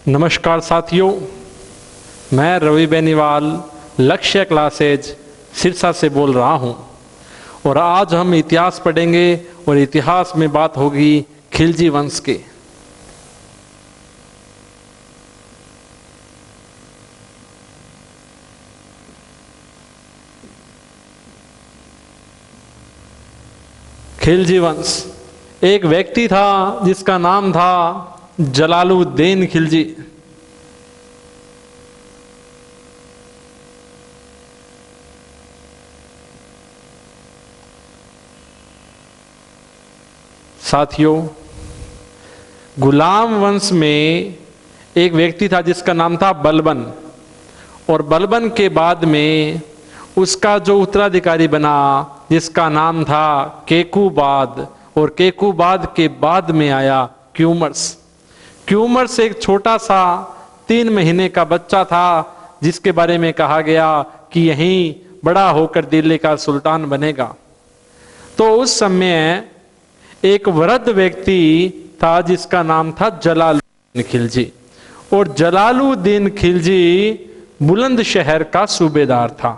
नमस्कार साथियों, मैं रवि बेनीवाल लक्ष्य क्लासेज सिरसा से बोल रहा हूं और आज हम इतिहास पढ़ेंगे और इतिहास में बात होगी खिलजी वंश की। खिलजी वंश एक व्यक्ति था जिसका नाम था जलालुद्दीन खिलजी। साथियों, गुलाम वंश में एक व्यक्ति था जिसका नाम था बलबन, और बलबन के बाद में उसका जो उत्तराधिकारी बना जिसका नाम था केकुबाद, और केकुबाद के बाद में आया क्यूमर्स। क्यूमर्स एक छोटा सा 3 महीने का बच्चा था जिसके बारे में कहा गया कि यहीं बड़ा होकर दिल्ली का सुल्तान बनेगा। तो उस समय एक वृद्ध व्यक्ति था जिसका नाम था जलालुद्दीन खिलजी, और जलालुद्दीन खिलजी बुलंदशहर का सूबेदार था।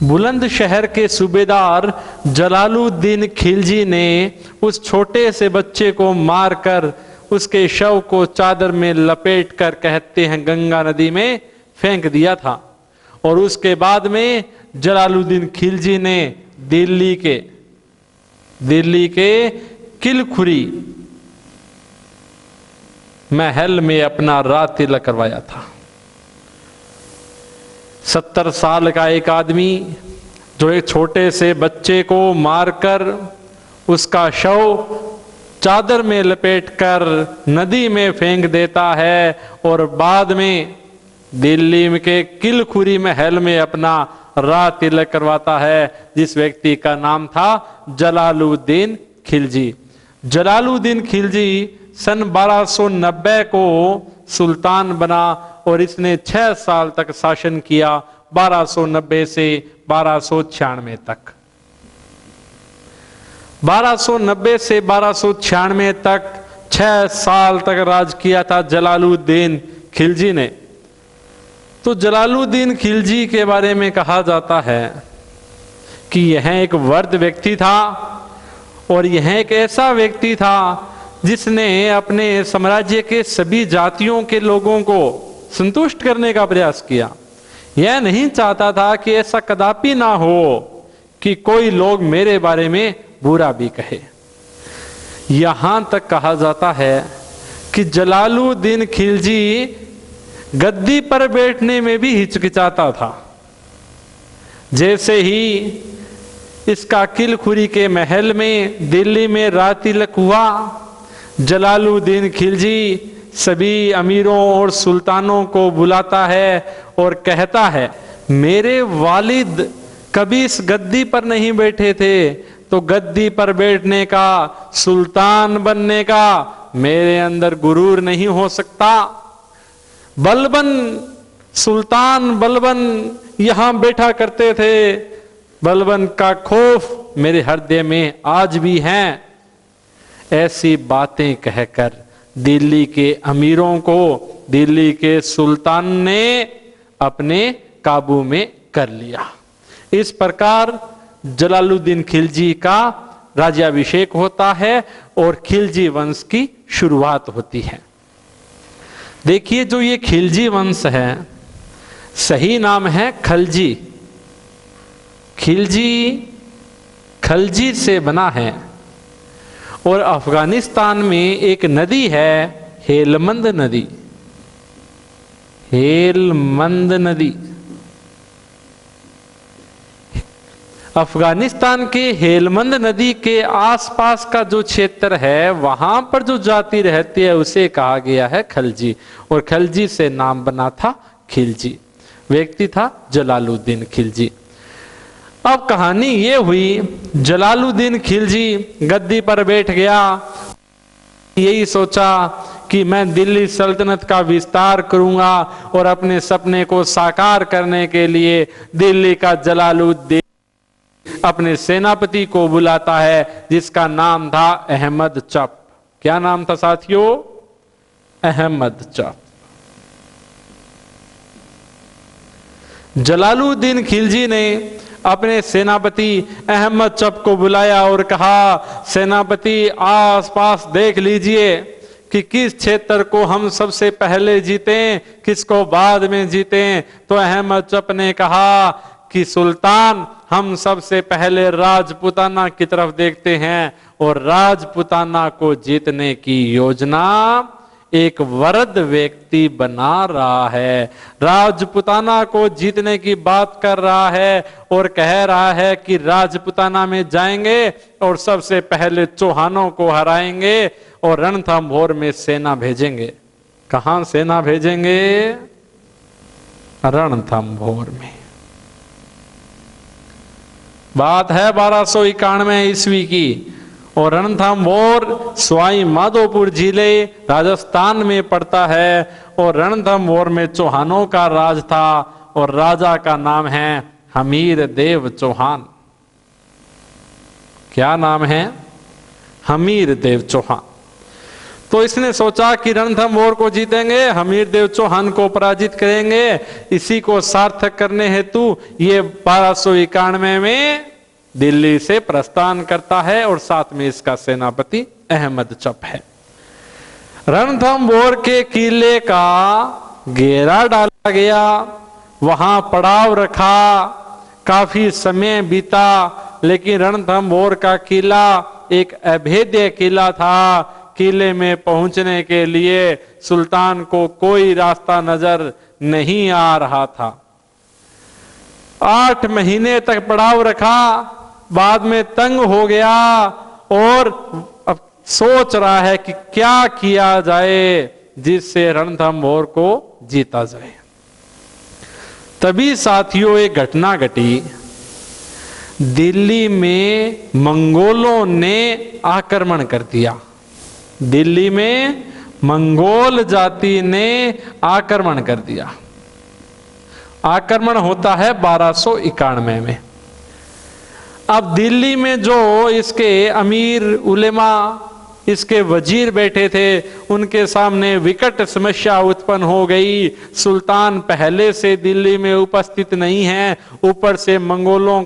बुलंदशहर के सूबेदार जलालुद्दीन खिलजी ने उस छोटे से बच्चे को मारकर उसके शव को चादर में लपेटकर कहते हैं गंगा नदी में फेंक दिया था। और उसके बाद में जलालुद्दीन खिलजी ने दिल्ली के किलखुरी महल में अपना रात तिलक करवाया था। 70 साल का एक आदमी जो एक छोटे से बच्चे को मारकर उसका शव चादर में लपेटकर नदी में फेंक देता है और बाद में दिल्ली के किलखुरी महल में अपना रात तिलक करवाता है, जिस व्यक्ति का नाम था जलालुद्दीन खिलजी। जलालुद्दीन खिलजी सन 1290 को सुल्तान बना और इसने 6 साल तक शासन किया, 1290 से 1296 तक। 1290 से 1296 तक 6 साल तक राज किया था जलालुद्दीन खिलजी ने। तो जलालुद्दीन खिलजी के बारे में कहा जाता है कि यह एक वृद्ध व्यक्ति था और यह एक ऐसा व्यक्ति था जिसने अपने साम्राज्य के सभी जातियों के लोगों को संतुष्ट करने का प्रयास किया। यह नहीं चाहता था कि ऐसा कदापि ना हो कि कोई लोग मेरे बारे में बुरा भी कहे। यहां तक कहा जाता है कि जलालुद्दीन खिलजी गद्दी पर बैठने में भी हिचकिचाता था। जैसे ही इसका किलखुरी के महल में दिल्ली में रात तिलक हुआ, जलालुद्दीन खिलजी सभी अमीरों और सुल्तानों को बुलाता है और कहता है, मेरे वालिद कभी इस गद्दी पर नहीं बैठे थे, तो गद्दी पर बैठने का, सुल्तान बनने का मेरे अंदर गुरूर नहीं हो सकता। बलबन, सुल्तान बलबन यहां बैठा करते थे, बलबन का खौफ मेरे हृदय में आज भी है। ऐसी बातें कहकर दिल्ली के अमीरों को दिल्ली के सुल्तान ने अपने काबू में कर लिया। इस प्रकार जलालुद्दीन खिलजी का राज्याभिषेक होता है और खिलजी वंश की शुरुआत होती है। देखिए, जो ये खिलजी वंश है, सही नाम है खलजी। खिलजी खलजी से बना है और अफगानिस्तान में एक नदी है हेलमंद नदी। हेलमंद नदी अफगानिस्तान के हेलमंद नदी के आसपास का जो क्षेत्र है, वहां पर जो जाति रहती है उसे कहा गया है खलजी, और खलजी से नाम बना था खिलजी। व्यक्ति था जलालुद्दीन खिलजी। अब कहानी ये हुई, जलालुद्दीन खिलजी गद्दी पर बैठ गया, यही सोचा कि मैं दिल्ली सल्तनत का विस्तार करूंगा और अपने सपने को साकार करने के लिए दिल्ली का जलालुद्दीन अपने सेनापति को बुलाता है जिसका नाम था अहमद चप। क्या नाम था साथियों? अहमद चप। जलालुद्दीन खिलजी ने अपने सेनापति अहमद चप को बुलाया और कहा, सेनापति आसपास देख लीजिए कि किस क्षेत्र को हम सबसे पहले जीतें, किसको बाद में जीतें। तो अहमद चप ने कहा कि सुल्तान, हम सबसे पहले राजपुताना की तरफ देखते हैं और राजपुताना को जीतने की योजना एक वृद्ध व्यक्ति बना रहा है, राजपुताना को जीतने की बात कर रहा है और कह रहा है कि राजपुताना में जाएंगे और सबसे पहले चौहानों को हराएंगे और रणथंभौर में सेना भेजेंगे। कहां सेना भेजेंगे? रणथंभौर में। बात है 1291 ईस्वी की और रणथंभौर सवाई माधोपुर जिले राजस्थान में पड़ता है और रणथंभौर में चौहानों का राज था और राजा का नाम है हमीर देव चौहान। क्या नाम है? हमीर देव चौहान। तो इसने सोचा कि रणथंभौर को जीतेंगे, हमीर देव चौहान को पराजित करेंगे। इसी को सार्थक करने हेतु ये 1291 में दिल्ली से प्रस्थान करता है और साथ में इसका सेनापति अहमद चप है। रणथंभौर के किले का घेरा डाला गया, वहां पड़ाव रखा, काफी समय बीता, लेकिन रणथंभौर का किला एक अभेद्य किला था। किले में पहुंचने के लिए सुल्तान को कोई रास्ता नजर नहीं आ रहा था। 8 महीने तक पड़ाव रखा, बाद में तंग हो गया और अब सोच रहा है कि क्या किया जाए जिससे रणथंभौर को जीता जाए। तभी साथियों एक घटना घटी। दिल्ली में मंगोलों ने आक्रमण कर दिया। दिल्ली में मंगोल जाति ने आक्रमण कर दिया। आक्रमण होता है 1291 में। अब दिल्ली में जो इसके अमीर उलेमा, इसके वजीर बैठे थे, उनके सामने विकट समस्या उत्पन्न हो गई। सुल्तान पहले से दिल्ली में उपस्थित नहीं है, ऊपर से मंगोलों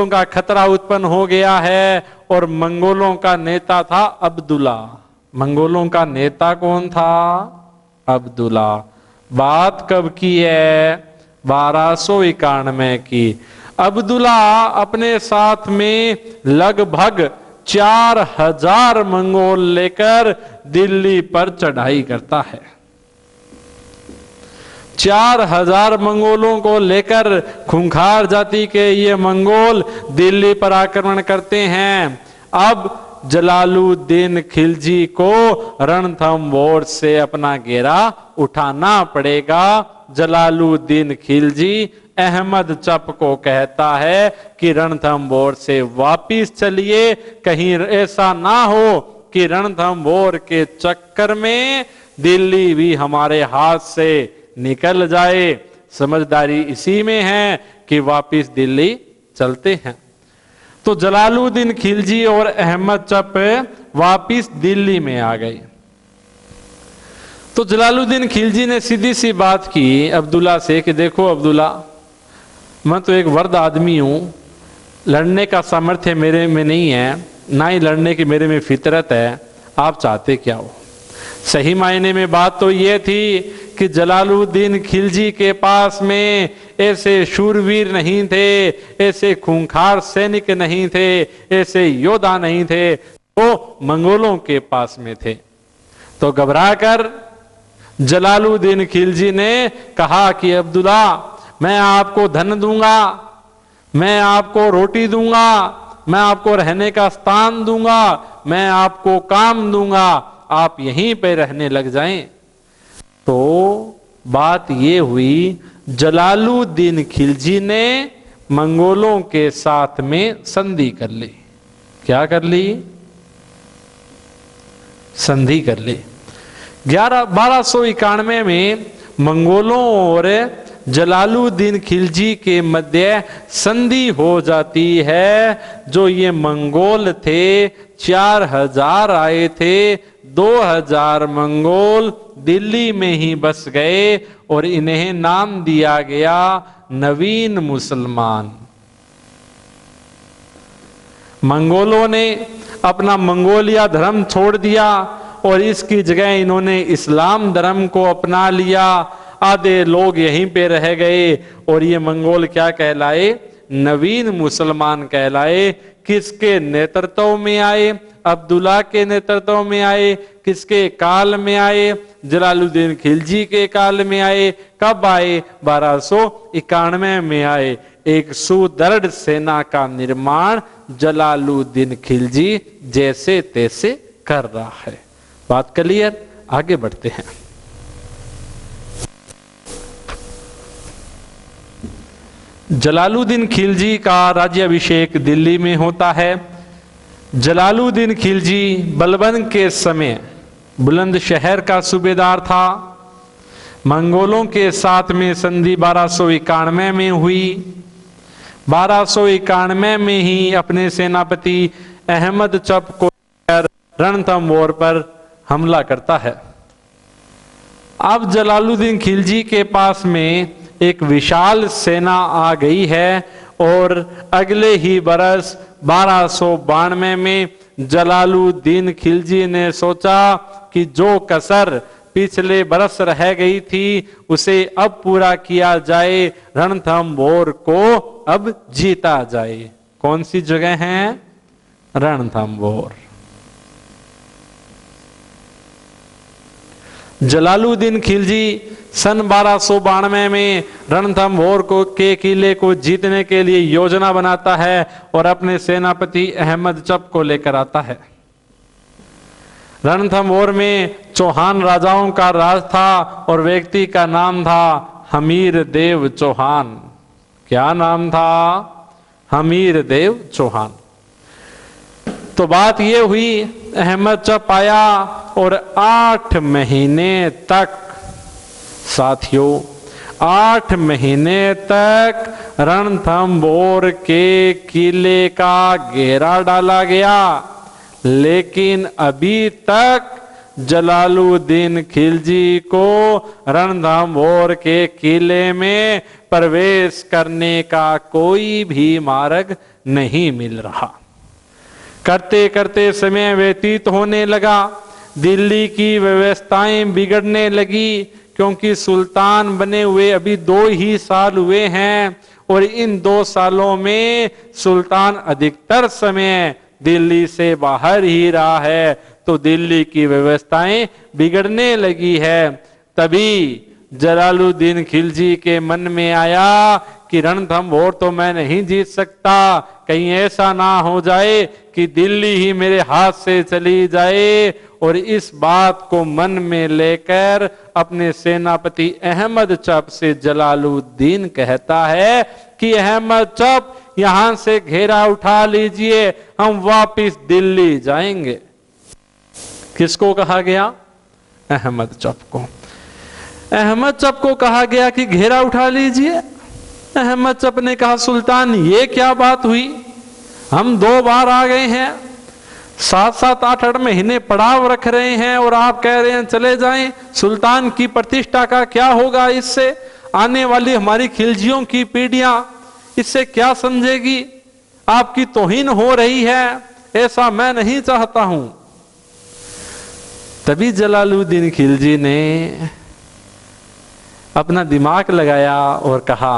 का खतरा उत्पन्न हो गया है और मंगोलों का नेता था अब्दुल्ला। मंगोलों का नेता कौन था? अब्दुल्ला। बात कब की है? 1291 की। अब्दुल्ला अपने साथ में लगभग 4000 मंगोल लेकर दिल्ली पर चढ़ाई करता है। 4000 मंगोलों को लेकर खूंखार जाति के ये मंगोल दिल्ली पर आक्रमण करते हैं। अब जलालुद्दीन खिलजी को रणथंभौर से अपना घेरा उठाना पड़ेगा। जलालुद्दीन खिलजी अहमद चप को कहता है कि रणथंभौर से वापिस चलिए, कहीं ऐसा ना हो कि रणथंभौर के चक्कर में दिल्ली भी हमारे हाथ से निकल जाए। समझदारी इसी में है कि वापिस दिल्ली चलते हैं। तो जलालुद्दीन खिलजी और अहमद चप वापिस दिल्ली में आ गए। तो जलालुद्दीन खिलजी ने सीधी सी बात की अब्दुल्ला से कि देखो अब्दुल्ला, मैं तो एक वृद्ध आदमी हूं, लड़ने का सामर्थ्य मेरे में नहीं है, ना ही लड़ने की मेरे में फितरत है, आप चाहते क्या हो? सही मायने में बात तो यह थी कि जलालुद्दीन खिलजी के पास में ऐसे शूरवीर नहीं थे, ऐसे खूंखार सैनिक नहीं थे, ऐसे योद्धा नहीं थे, वो मंगोलों के पास में थे। तो घबराकर जलालुद्दीन खिलजी ने कहा कि अब्दुल्ला, मैं आपको धन दूंगा, मैं आपको रोटी दूंगा, मैं आपको रहने का स्थान दूंगा, मैं आपको काम दूंगा, आप यहीं पे रहने लग जाएं। तो बात ये हुई, जलालुद्दीन खिलजी ने मंगोलों के साथ में संधि कर ली। क्या कर ली? संधि कर ली। 1291 में मंगोलों और जलालुद्दीन खिलजी के मध्य संधि हो जाती है। जो ये मंगोल थे 4000 आए थे, 2000 मंगोल दिल्ली में ही बस गए और इन्हें नाम दिया गया नवीन मुसलमान। मंगोलों ने अपना मंगोलिया धर्म छोड़ दिया और इसकी जगह इन्होंने इस्लाम धर्म को अपना लिया। आधे लोग यहीं पे रह गए और ये मंगोल क्या कहलाए? नवीन मुसलमान कहलाए। किसके नेतृत्व में आए? अब्दुल्ला के नेतृत्व में आए। किसके काल में आए? जलालुद्दीन खिलजी के काल में आए। कब आए? 1291 में आए। एक सुदृढ़ सेना का निर्माण जलालुद्दीन खिलजी जैसे तैसे कर रहा है। बात क्लियर? आगे बढ़ते हैं। जलालुद्दीन खिलजी का राज्याभिषेक दिल्ली में होता है। जलालुद्दीन खिलजी बलबन के समय बुलंदशहर का सूबेदार था। मंगोलों के साथ में संधि 1291 में हुई। 1291 में ही अपने सेनापति अहमद चप को रणथंभौर पर हमला करता है। अब जलालुद्दीन खिलजी के पास में एक विशाल सेना आ गई है और अगले ही बरस 1292 में जलालुद्दीन खिलजी ने सोचा कि जो कसर पिछले बरस रह गई थी उसे अब पूरा किया जाए, रणथंभौर को अब जीता जाए। कौन सी जगह है? रणथंभौर। जलालुद्दीन खिलजी सन 1292 में रणथंभौर को के किले को जीतने के लिए योजना बनाता है और अपने सेनापति अहमद चप को लेकर आता है। रणथंभौर में चौहान राजाओं का राज था और व्यक्ति का नाम था हमीर देव चौहान। क्या नाम था? हमीर देव चौहान। तो बात यह हुई, अहमद चप आया और 8 महीने तक, साथियों 8 महीने तक रणथंभौर के किले का घेरा डाला गया, लेकिन अभी तक जलालुद्दीन खिलजी को रणथंभौर के किले में प्रवेश करने का कोई भी मार्ग नहीं मिल रहा। करते करते समय व्यतीत होने लगा। दिल्ली की व्यवस्थाएं बिगड़ने लगी क्योंकि सुल्तान बने हुए अभी 2 ही साल हुए हैं और इन 2 सालों में सुल्तान अधिकतर समय दिल्ली से बाहर ही रहा है, तो दिल्ली की व्यवस्थाएं बिगड़ने लगी है। तभी जलालुद्दीन खिलजी के मन में आया कि रणथंभौर तो मैं नहीं जीत सकता, कहीं ऐसा ना हो जाए कि दिल्ली ही मेरे हाथ से चली जाए। और इस बात को मन में लेकर अपने सेनापति अहमद चप से जलालुद्दीन कहता है कि अहमद चप यहां से घेरा उठा लीजिए, हम वापिस दिल्ली जाएंगे। किसको कहा गया? अहमद चप को। अहमद चप को कहा गया कि घेरा उठा लीजिए। अहमद चप ने कहा, सुल्तान ये क्या बात हुई? हम 2 बार आ गए हैं, 7-7 8-8 महीने पड़ाव रख रहे हैं और आप कह रहे हैं चले जाएं। सुल्तान की प्रतिष्ठा का क्या होगा? इससे आने वाली हमारी खिलजियों की पीढ़ियां इससे क्या समझेगी? आपकी तौहीन हो रही है, ऐसा मैं नहीं चाहता हूं। तभी जलालुद्दीन खिलजी ने अपना दिमाग लगाया और कहा,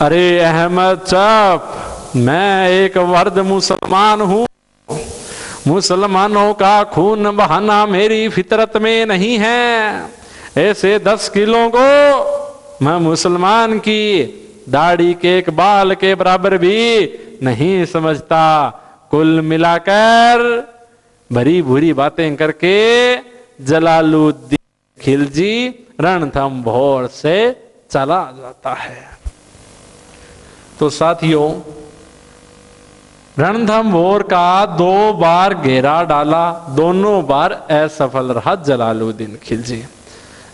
अरे अहमद चप, मैं एक वर्द मुसलमान हूं, मुसलमानों का खून बहाना मेरी फितरत में नहीं है। ऐसे 10 किलो को मैं मुसलमान की दाढ़ी के एक बाल के बराबर भी नहीं समझता। कुल मिलाकर भरी भूरी बातें करके जलालुद्दीन खिलजी रणथंभौर से चला जाता है। तो साथियों, रणथंभौर का 2 बार घेरा डाला, दोनों बार असफल रहा जलालुद्दीन खिलजी।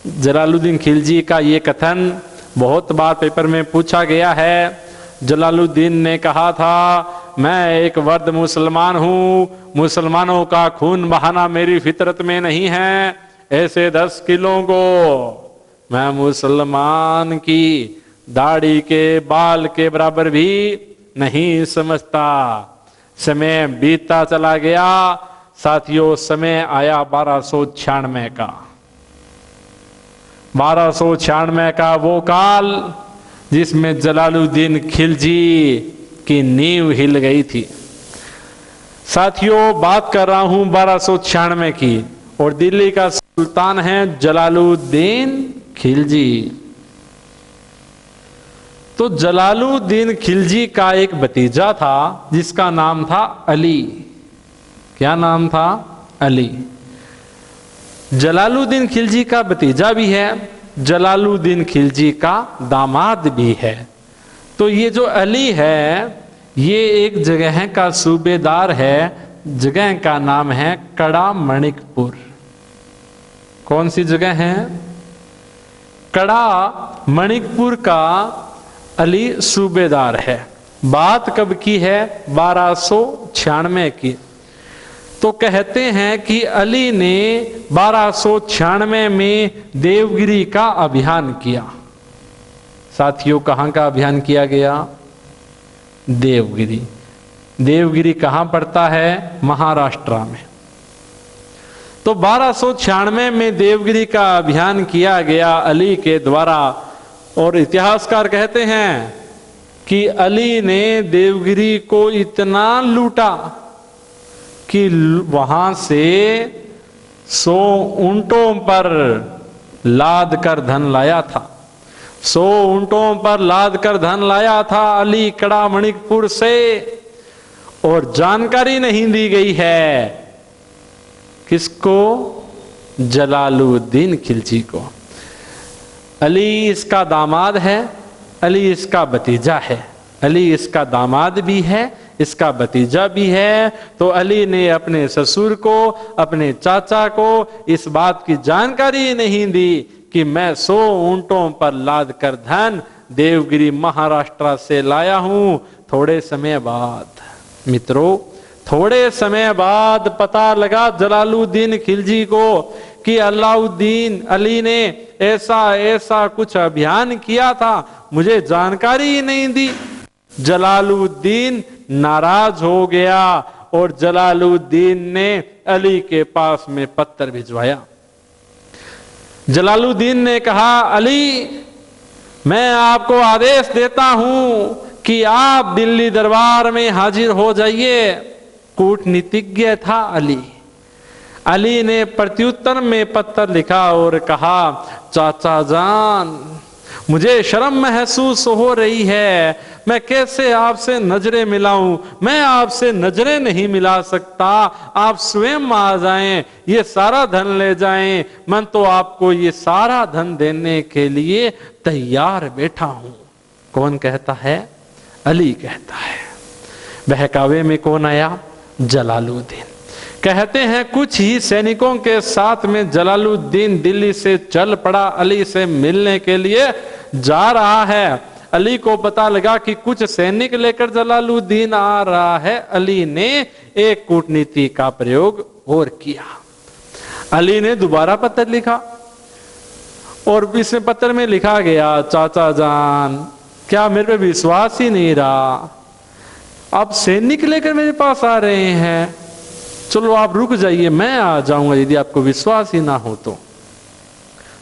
जलालुद्दीन खिलजी का ये कथन बहुत बार पेपर में पूछा गया है। जलालुद्दीन ने कहा था, मैं एक वर्द मुसलमान हूँ, मुसलमानों का खून बहाना मेरी फितरत में नहीं है, ऐसे 10 किलों को मैं मुसलमान की दाढ़ी के बाल के बराबर भी नहीं समझता। समय बीतता चला गया साथियों, समय आया 1296 का। 1296 का वो काल जिसमें जलालुद्दीन खिलजी की नींव हिल गई थी। साथियों, बात कर रहा हूं 1296 की, और दिल्ली का सुल्तान है जलालुद्दीन खिलजी। तो जलालुद्दीन खिलजी का एक भतीजा था जिसका नाम था अली। क्या नाम था? अली। जलालुद्दीन खिलजी का भतीजा भी है, जलालुद्दीन खिलजी का दामाद भी है। तो ये जो अली है ये एक जगह का सूबेदार है, जगह का नाम है कड़ा मणिकपुर। कौन सी जगह है? कड़ा मणिकपुर का अली सूबेदार है। बात कब की है? 1296 की। तो कहते हैं कि अली ने 1296 में देवगिरी का अभियान किया। साथियों, कहां का अभियान किया गया? देवगिरी। देवगिरी कहां पड़ता है? महाराष्ट्र में। तो 1296 में देवगिरी का अभियान किया गया अली के द्वारा, और इतिहासकार कहते हैं कि अली ने देवगिरी को इतना लूटा कि वहां से 100 ऊंटों पर लाद कर धन लाया था। 100 ऊंटों पर लाद कर धन लाया था अली कड़ा मणिकपुर से। और जानकारी नहीं दी गई है किसको? जलालुद्दीन खिलजी को। अली इसका दामाद है, अली इसका भतीजा है। अली इसका दामाद भी है, इसका भतीजा भी है। तो अली ने अपने ससुर को, अपने चाचा को इस बात की जानकारी नहीं दी कि मैं 100 ऊंटों पर लाद कर धन देवगिरी महाराष्ट्र से लाया हूं। थोड़े समय बाद मित्रों, थोड़े समय बाद पता लगा जलालुद्दीन खिलजी को कि अलाउद्दीन अली ने ऐसा ऐसा कुछ अभियान किया था, मुझे जानकारी ही नहीं दी। जलालुद्दीन नाराज हो गया और जलालुद्दीन ने अली के पास में पत्र भिजवाया। जलालुद्दीन ने कहा, अली, मैं आपको आदेश देता हूं कि आप दिल्ली दरबार में हाजिर हो जाइए। कूटनीतिज्ञ था अली। अली ने प्रत्युत्तर में पत्र लिखा और कहा, चाचा जान, मुझे शर्म महसूस हो रही है, मैं कैसे आपसे नजरें मिलाऊं? मैं आपसे नजरें नहीं मिला सकता। आप स्वयं आ जाएं, ये सारा धन ले जाएं, मैं तो आपको ये सारा धन देने के लिए तैयार बैठा हूं। कौन कहता है? अली कहता है। बहकावे में कौन आया? जलालुद्दीन। कहते हैं कुछ ही सैनिकों के साथ में जलालुद्दीन दिल्ली से चल पड़ा, अली से मिलने के लिए जा रहा है। अली को पता लगा कि कुछ सैनिक लेकर जलालुद्दीन आ रहा है। अली ने एक कूटनीति का प्रयोग और किया। अली ने दोबारा पत्र लिखा और इसमें पत्र में लिखा गया, चाचा जान, क्या मेरे पे विश्वास ही नहीं रहा? आप सैनिक लेकर मेरे पास आ रहे हैं, चलो आप रुक जाइए, मैं आ जाऊंगा यदि आपको विश्वास ही ना हो तो।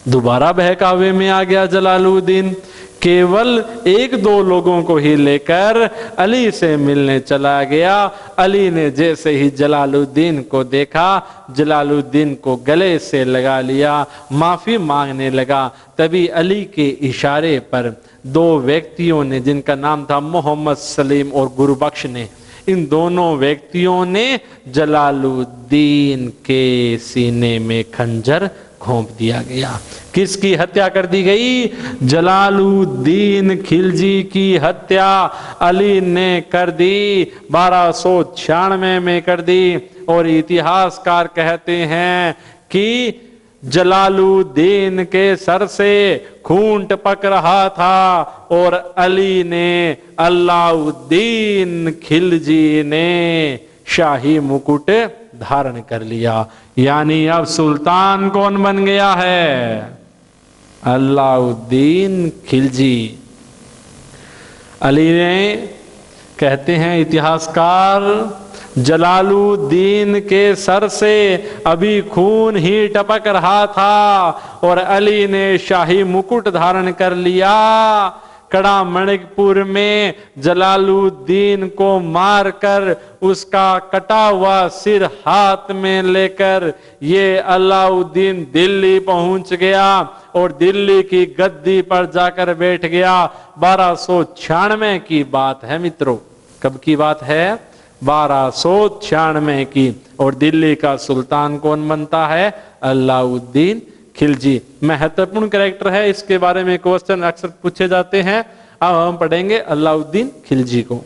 दोबारा बहकावे में आ गया जलालुद्दीन। केवल 1-2 लोगों को ही लेकर अली से मिलने चला गया। अली ने जैसे ही जलालुद्दीन को देखा, जलालुद्दीन को गले से लगा लिया, माफी मांगने लगा। तभी अली के इशारे पर 2 व्यक्तियों ने, जिनका नाम था मोहम्मद सलीम और गुरुबख्श ने, इन दोनों व्यक्तियों ने जलालुद्दीन के सीने में खंजर घोंप दिया गया। किसकी हत्या कर दी गई? जलालुद्दीन खिलजी की हत्या अली ने कर दी, 1296 में कर दी। और इतिहासकार कहते हैं कि जलालुद्दीन के सर से खून टपक रहा था और अली ने अलाउद्दीन खिलजी ने शाही मुकुट धारण कर लिया। यानी अब सुल्तान कौन बन गया है? अलाउद्दीन खिलजी। अली ने, कहते हैं इतिहासकार, जलालुद्दीन के सर से अभी खून ही टपक रहा था और अली ने शाही मुकुट धारण कर लिया। कड़ा मणिकपुर में जलालुद्दीन को मारकर उसका कटा हुआ सिर हाथ में लेकर ये अलाउद्दीन दिल्ली पहुंच गया और दिल्ली की गद्दी पर जाकर बैठ गया। 1296 की बात है मित्रों। कब की बात है? 1296 की। और दिल्ली का सुल्तान कौन बनता है? अलाउद्दीन खिलजी। महत्वपूर्ण कैरेक्टर है, इसके बारे में क्वेश्चन अक्सर पूछे जाते हैं। अब हम पढ़ेंगे अलाउद्दीन खिलजी को।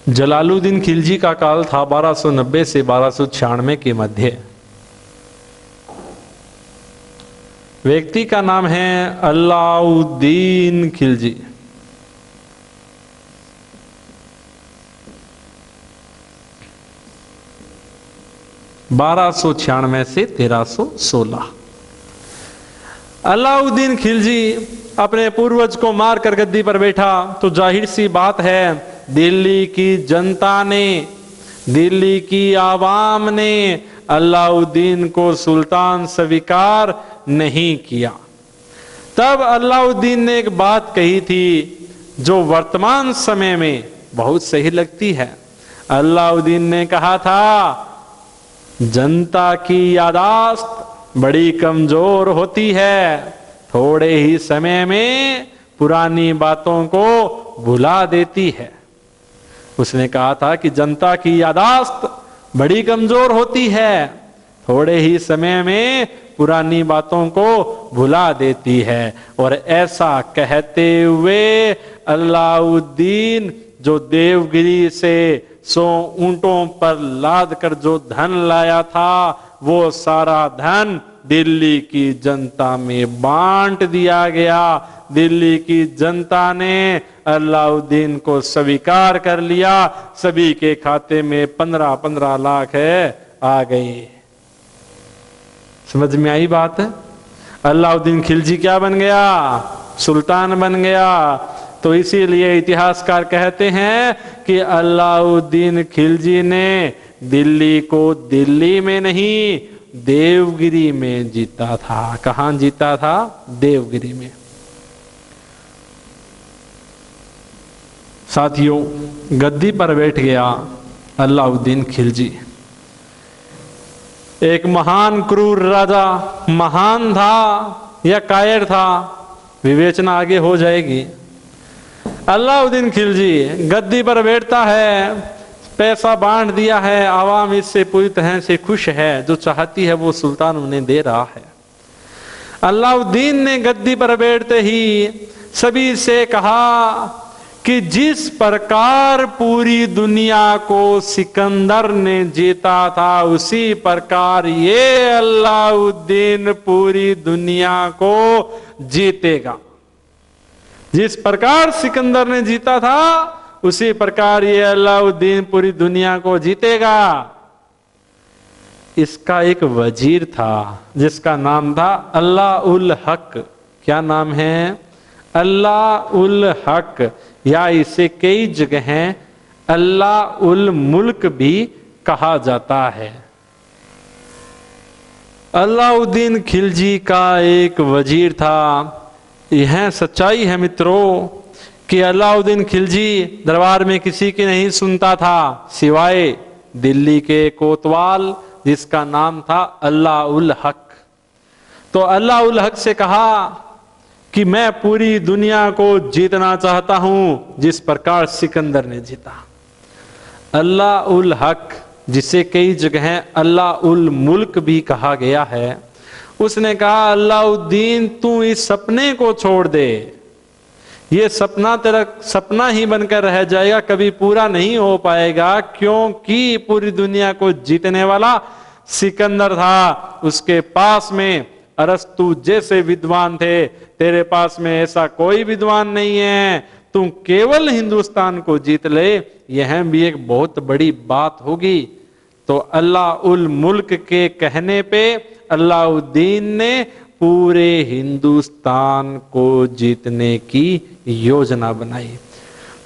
जलालुद्दीन खिलजी का काल था 1290 से 1296 के मध्य। व्यक्ति का नाम है अलाउद्दीन खिलजी। बारह सौ 96 से 1316। अलाउद्दीन खिलजी अपने पूर्वज को मारकर गद्दी पर बैठा तो जाहिर सी बात है दिल्ली की जनता ने, दिल्ली की आवाम ने अलाउद्दीन को सुल्तान स्वीकार नहीं किया। तब अलाउद्दीन ने एक बात कही थी जो वर्तमान समय में बहुत सही लगती है। अलाउद्दीन ने कहा था, जनता की यादाश्त बड़ी कमजोर होती है, थोड़े ही समय में पुरानी बातों को भुला देती है। उसने कहा था कि जनता की यादाश्त बड़ी कमजोर होती है, थोड़े ही समय में पुरानी बातों को भुला देती है। और ऐसा कहते हुए अलाउद्दीन जो देवगिरी से 100 ऊंटों पर लाद कर जो धन लाया था वो सारा धन दिल्ली की जनता में बांट दिया गया। दिल्ली की जनता ने अलाउद्दीन को स्वीकार कर लिया। सभी के खाते में 15-15 लाख आ गई। समझ में आई बात? अलाउद्दीन खिलजी क्या बन गया? सुल्तान बन गया। तो इसीलिए इतिहासकार कहते हैं कि अलाउद्दीन खिलजी ने दिल्ली को दिल्ली में नहीं देवगिरी में जीता था। कहां जीता था? देवगिरी में। साथियों, गद्दी पर बैठ गया अलाउद्दीन खिलजी। एक महान क्रूर राजा, महान था या कायर था, विवेचना आगे हो जाएगी। अलाउद्दीन खिलजी गद्दी पर बैठता है, पैसा बांट दिया है, आवाम इससे पूरी तरह से खुश है, जो चाहती है वो सुल्तान उन्हें दे रहा है। अलाउद्दीन ने गद्दी पर बैठते ही सभी से कहा कि जिस प्रकार पूरी दुनिया को सिकंदर ने जीता था उसी प्रकार ये अलाउद्दीन पूरी दुनिया को जीतेगा। जिस प्रकार सिकंदर ने जीता था उसी प्रकार ये अलाउद्दीन पूरी दुनिया को जीतेगा। इसका एक वजीर था जिसका नाम था अल्लाह उल हक। क्या नाम है? अल्लाह उल हक, या इसे कई जगह अल्लाह उल मुल्क भी कहा जाता है। अलाउद्दीन खिलजी का एक वजीर था। यह सच्चाई है मित्रों कि अलाउद्दीन खिलजी दरबार में किसी की नहीं सुनता था सिवाय दिल्ली के कोतवाल जिसका नाम था अल्लाह उल हक। तो अल्लाह उल हक से कहा कि मैं पूरी दुनिया को जीतना चाहता हूं जिस प्रकार सिकंदर ने जीता। अल्लाह उल हक, जिसे कई जगह अल्लाह उल मुल्क भी कहा गया है, उसने कहा अलाउद्दीन तू इस सपने को छोड़ दे ये सपना तेरा सपना ही बनकर रह जाएगा, कभी पूरा नहीं हो पाएगा, क्योंकि पूरी दुनिया को जीतने वाला सिकंदर था, उसके पास में अरस्तु जैसे विद्वान थे, तेरे पास में ऐसा कोई विद्वान नहीं है, तुम केवल हिंदुस्तान को जीत ले, यह भी एक बहुत बड़ी बात होगी। तो अल्लाह उल मुल्क के कहने पे अलाउद्दीन ने पूरे हिंदुस्तान को जीतने की योजना बनाई।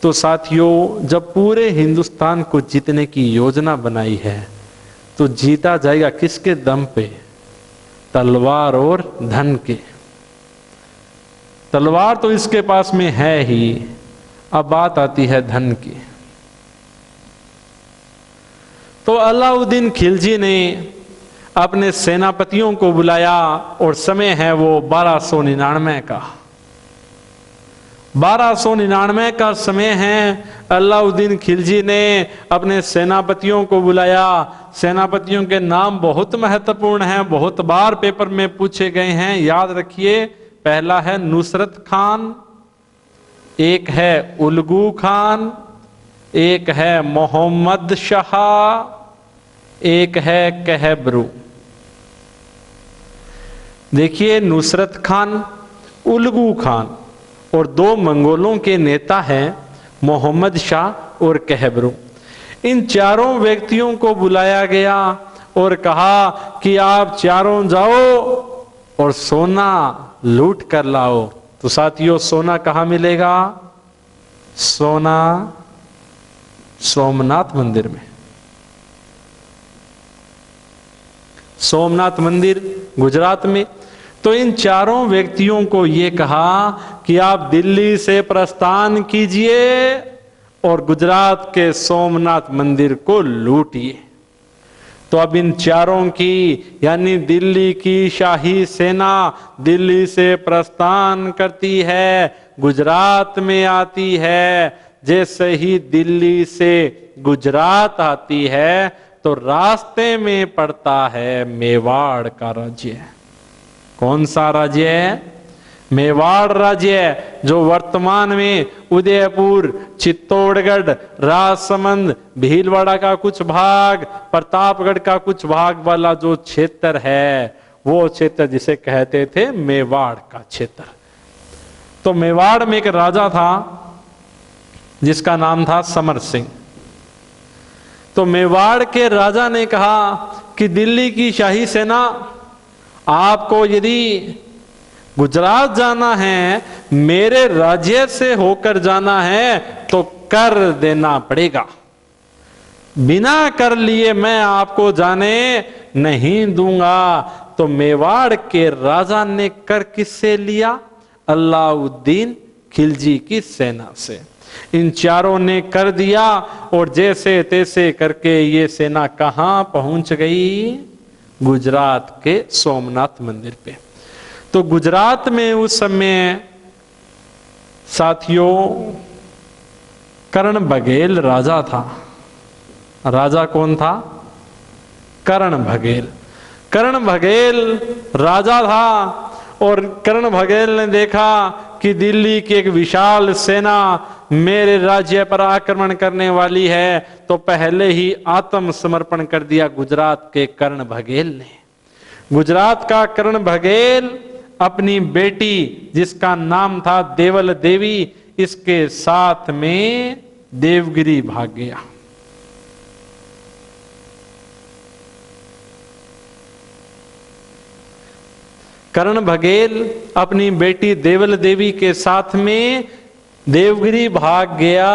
तो साथियों, जब पूरे हिंदुस्तान को जीतने की योजना बनाई है तो जीता जाएगा किसके दम पे? तलवार और धन के। तलवार तो इसके पास में है ही, अब बात आती है धन की। तो अलाउद्दीन खिलजी ने अपने सेनापतियों को बुलाया और समय है वो 1299 का। 1299 का समय है। अलाउद्दीन खिलजी ने अपने सेनापतियों को बुलाया। सेनापतियों के नाम बहुत महत्वपूर्ण हैं, बहुत बार पेपर में पूछे गए हैं, याद रखिए। पहला है नुसरत खान, एक है उलगू खान, एक है मोहम्मद शाह, एक है कहबरू। देखिए, नुसरत खान, उलगू खान और दो मंगोलों के नेता हैं मोहम्मद शाह और कहबरू। इन चारों व्यक्तियों को बुलाया गया और कहा कि आप चारों जाओ और सोना लूट कर लाओ। तो साथियों, सोना कहाँ मिलेगा? सोना सोमनाथ मंदिर में। सोमनाथ मंदिर गुजरात में। तो इन चारों व्यक्तियों को यह कहा कि आप दिल्ली से प्रस्थान कीजिए और गुजरात के सोमनाथ मंदिर को लूटिए। तो अब इन चारों की, यानी दिल्ली की शाही सेना दिल्ली से प्रस्थान करती है, गुजरात में आती है। जैसे ही दिल्ली से गुजरात आती है तो रास्ते में पड़ता है मेवाड़ का राज्य। कौन सा राज्य है? मेवाड़ राज्य, जो वर्तमान में उदयपुर, चित्तौड़गढ़, राजसमंद, भीलवाड़ा का कुछ भाग, प्रतापगढ़ का कुछ भाग वाला जो क्षेत्र है, वो क्षेत्र जिसे कहते थे मेवाड़ का क्षेत्र। तो मेवाड़ में एक राजा था जिसका नाम था समर सिंह। तो मेवाड़ के राजा ने कहा कि दिल्ली की शाही सेना, आपको यदि गुजरात जाना है, मेरे राज्य से होकर जाना है, तो कर देना पड़ेगा। बिना कर लिए मैं आपको जाने नहीं दूंगा। तो मेवाड़ के राजा ने कर किससे लिया? अलाउद्दीन खिलजी की सेना से। इन चारों ने कर दिया और जैसे तैसे करके ये सेना कहां पहुंच गई? गुजरात के सोमनाथ मंदिर पे। तो गुजरात में उस समय साथियों कर्ण बघेल राजा था। राजा कौन था? कर्ण बघेल। कर्ण बघेल राजा था और कर्ण बघेल ने देखा कि दिल्ली की एक विशाल सेना मेरे राज्य पर आक्रमण करने वाली है, तो पहले ही आत्मसमर्पण कर दिया गुजरात के कर्ण बघेल ने। गुजरात का कर्ण बघेल अपनी बेटी, जिसका नाम था देवल देवी, इसके साथ में देवगिरी भाग गया। कर्ण बघेल अपनी बेटी देवल देवी के साथ में देवगिरी भाग गया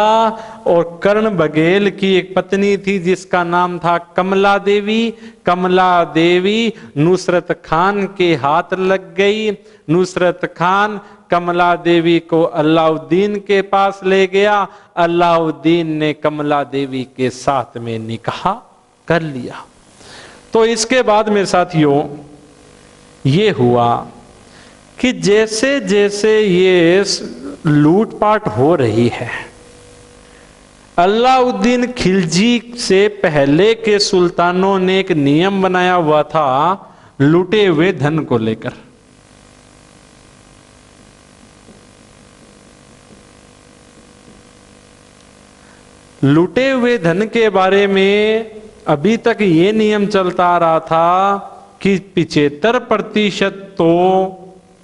और कर्ण बघेल की एक पत्नी थी जिसका नाम था कमला देवी। कमला देवी नुसरत खान के हाथ लग गई। नुसरत खान कमला देवी को अलाउद्दीन के पास ले गया। अलाउद्दीन ने कमला देवी के साथ में निकाह कर लिया। तो इसके बाद मेरे साथियों ये हुआ कि जैसे जैसे ये लूटपाट हो रही है, अलाउद्दीन खिलजी से पहले के सुल्तानों ने एक नियम बनाया हुआ था लूटे हुए धन को लेकर। लूटे हुए धन के बारे में अभी तक ये नियम चलता आ रहा था कि 75% तो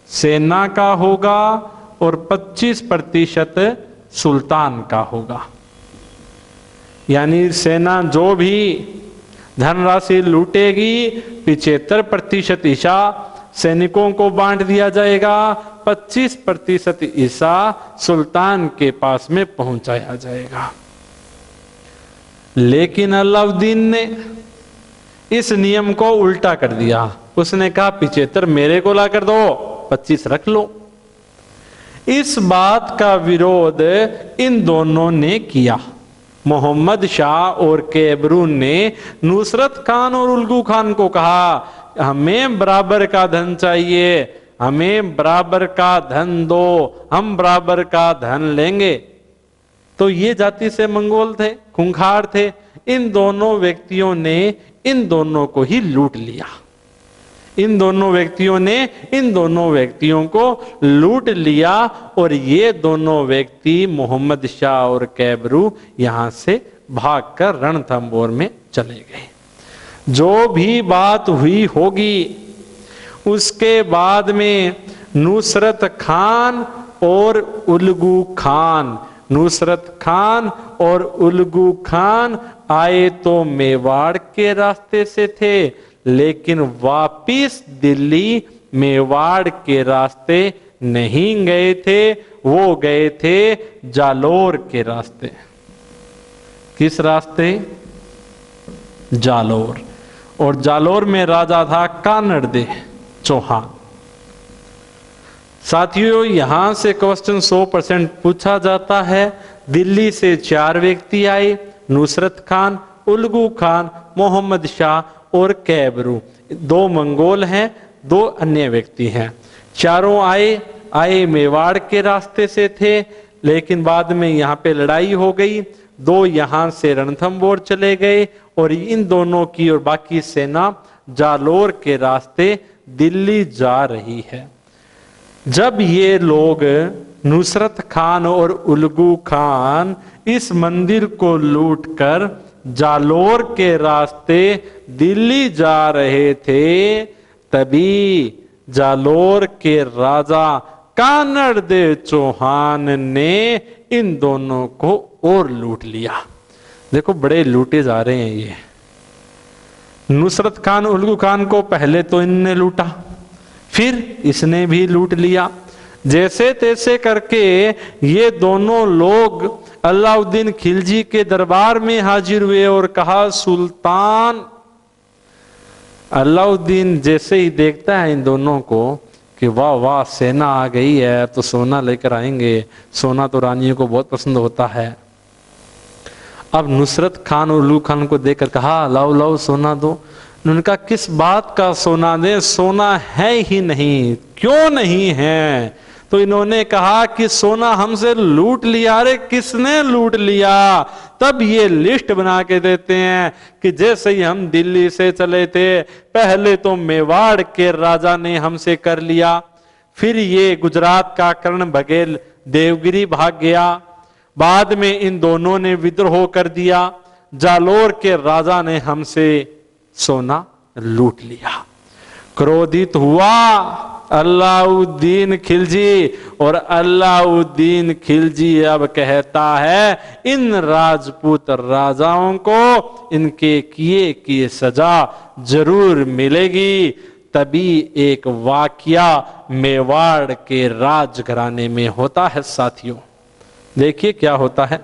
सेना का होगा और 25% सुल्तान का होगा। यानी सेना जो भी धनराशि लूटेगी 75% हिस्सा सैनिकों को बांट दिया जाएगा, 25% हिस्सा सुल्तान के पास में पहुंचाया जाएगा। लेकिन अलाउद्दीन ने इस नियम को उल्टा कर दिया। उसने कहा 75 मेरे को ला कर दो, 25 रख लो। इस बात का विरोध इन दोनों ने किया। मोहम्मद शाह और कैबरून ने नुसरत खान और उल्गू खान को कहा हमें बराबर का धन चाहिए, हमें बराबर का धन दो, हम बराबर का धन लेंगे। तो ये जाति से मंगोल थे, खूंखार थे। इन दोनों व्यक्तियों ने इन दोनों को ही लूट लिया। इन दोनों व्यक्तियों ने इन दोनों व्यक्तियों को लूट लिया और ये दोनों व्यक्ति मोहम्मद शाह और कैबरू यहां से भागकर रणथंबोर में चले गए। जो भी बात हुई होगी उसके बाद में नुसरत खान और उल्गू खान, नुसरत खान और उल्गू खान आए तो मेवाड़ के रास्ते से थे, लेकिन वापिस दिल्ली मेवाड़ के रास्ते नहीं गए थे, वो गए थे जालोर के रास्ते। किस रास्ते? जालोर। और जालोर में राजा था कानड़देव चौहान। साथियों, यहां से क्वेश्चन 100% पूछा जाता है। दिल्ली से 4 व्यक्ति आए, नुसरत खान, उल्गू खान, मोहम्मद शाह और कैबरू। 2 मंगोल हैं, 2 अन्य व्यक्ति हैं। चारों आए मेवाड़ के रास्ते से थे, लेकिन बाद में यहाँ पे लड़ाई हो गई। 2 यहाँ से रणथंबोर चले गए और इन दोनों की और बाकी सेना जालोर के रास्ते दिल्ली जा रही है। जब ये लोग नुसरत खान और उल्गू खान इस मंदिर को लूटकर जालोर के रास्ते दिल्ली जा रहे थे, तभी जालोर के राजा कानड़देव चौहान ने इन दोनों को और लूट लिया। देखो, बड़े लूटे जा रहे हैं ये। नुसरत खान उल्गू खान को पहले तो इनने लूटा, फिर इसने भी लूट लिया। जैसे तैसे करके ये दोनों लोग अलाउद्दीन खिलजी के दरबार में हाजिर हुए और कहा सुल्तान। अलाउद्दीन जैसे ही देखता है इन दोनों को कि वाह वाह सेना आ गई है, तो सोना लेकर आएंगे, सोना तो रानियों को बहुत पसंद होता है। अब नुसरत खान और उल्गू खान को देखकर कहा लाओ लाओ सोना दो। उन्होंने कहा किस बात का सोना दे, सोना है ही नहीं। क्यों नहीं है? तो इन्होंने कहा कि सोना हमसे लूट लिया। अरे किसने लूट लिया? तब ये लिस्ट बना के देते हैं कि जैसे ही हम दिल्ली से चले थे, पहले तो मेवाड़ के राजा ने हमसे कर लिया, फिर ये गुजरात का कर्ण बघेल देवगिरी भाग गया, बाद में इन दोनों ने विद्रोह कर दिया, जालोर के राजा ने हमसे सोना लूट लिया। क्रोधित हुआ अलाउद्दीन खिलजी और अलाउद्दीन खिलजी अब कहता है इन राजपूत राजाओं को इनके किए की सजा जरूर मिलेगी। तभी एक वाकया मेवाड़ के राजघराने में होता है। साथियों, देखिए क्या होता है।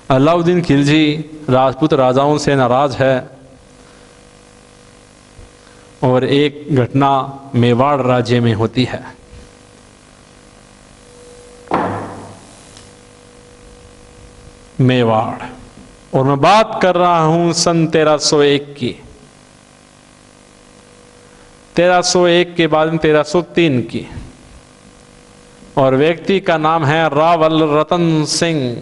अलाउद्दीन खिलजी राजपूत राजाओं से नाराज है और एक घटना मेवाड़ राज्य में होती है। मेवाड़, और मैं बात कर रहा हूं सन 1301 की। 1301 के बाद में 1303 की, और व्यक्ति का नाम है रावल रतन सिंह।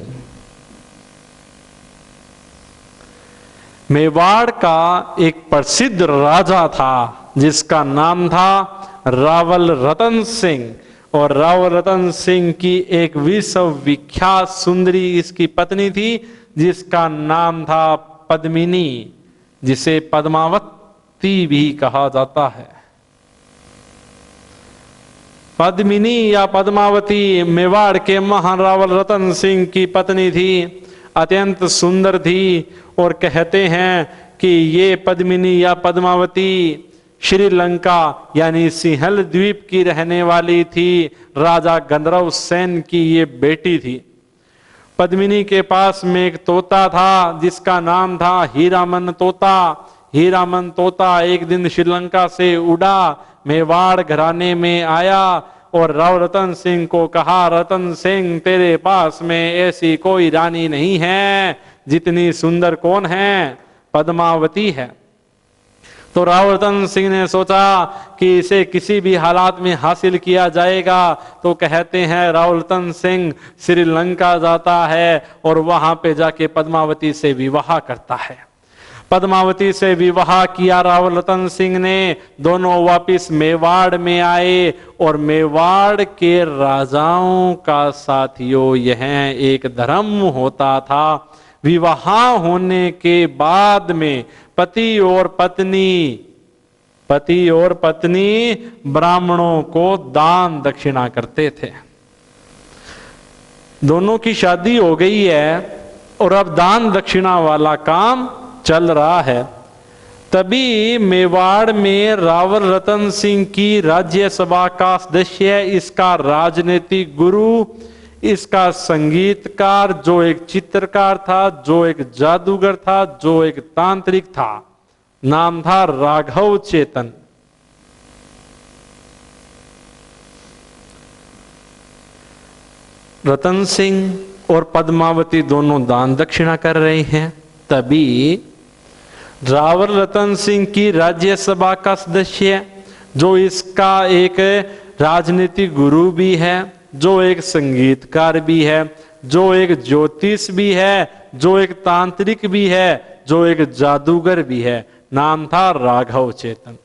मेवाड़ का एक प्रसिद्ध राजा था जिसका नाम था रावल रतन सिंह। और राव रतन सिंह की एक विश्व विख्यात सुंदरी इसकी पत्नी थी, जिसका नाम था पद्मिनी, जिसे पद्मावती भी कहा जाता है। पद्मिनी या पद्मावती मेवाड़ के महान राव रतन सिंह की पत्नी थी, अत्यंत सुंदर थी। और कहते हैं कि ये पद्मिनी या पद्मावती श्रीलंका यानी सिंहल द्वीप की रहने वाली थी। राजा गंधर्व सेन की ये बेटी थी। पद्मिनी के पास में एक तोता था जिसका नाम था हीरामन तोता। हीरामन तोता एक दिन श्रीलंका से उड़ा, मेवाड़ घराने में आया और राव रतन सिंह को कहा, रतन सिंह तेरे पास में ऐसी कोई रानी नहीं है जितनी सुंदर कौन है? पद्मावती है। तो राव रतन सिंह ने सोचा कि इसे किसी भी हालात में हासिल किया जाएगा। तो कहते हैं राव रतन सिंह श्रीलंका जाता है और वहां पे जाके पद्मावती से विवाह करता है। पद्मावती से विवाह किया राव रतन सिंह ने। दोनों वापिस मेवाड़ में आए और मेवाड़ के राजाओं का साथियों यह एक धर्म होता था, विवाह होने के बाद में पति और पत्नी ब्राह्मणों को दान दक्षिणा करते थे। दोनों की शादी हो गई है और अब दान दक्षिणा वाला काम चल रहा है। तभी मेवाड़ में राव रतन सिंह की राज्यसभा का सदस्य, इसका राजनीतिक गुरु, इसका संगीतकार, जो एक चित्रकार था, जो एक जादूगर था, जो एक तांत्रिक था, नाम था राघव चेतन। रतन सिंह और पद्मावती दोनों दान दक्षिणा कर रहे हैं। तभी राव रतन सिंह की राज्यसभा का सदस्य, जो इसका एक राजनीतिक गुरु भी है, जो एक संगीतकार भी है, जो एक ज्योतिष भी है, जो एक तांत्रिक भी है, जो एक जादूगर भी है, नाम था राघव चेतन।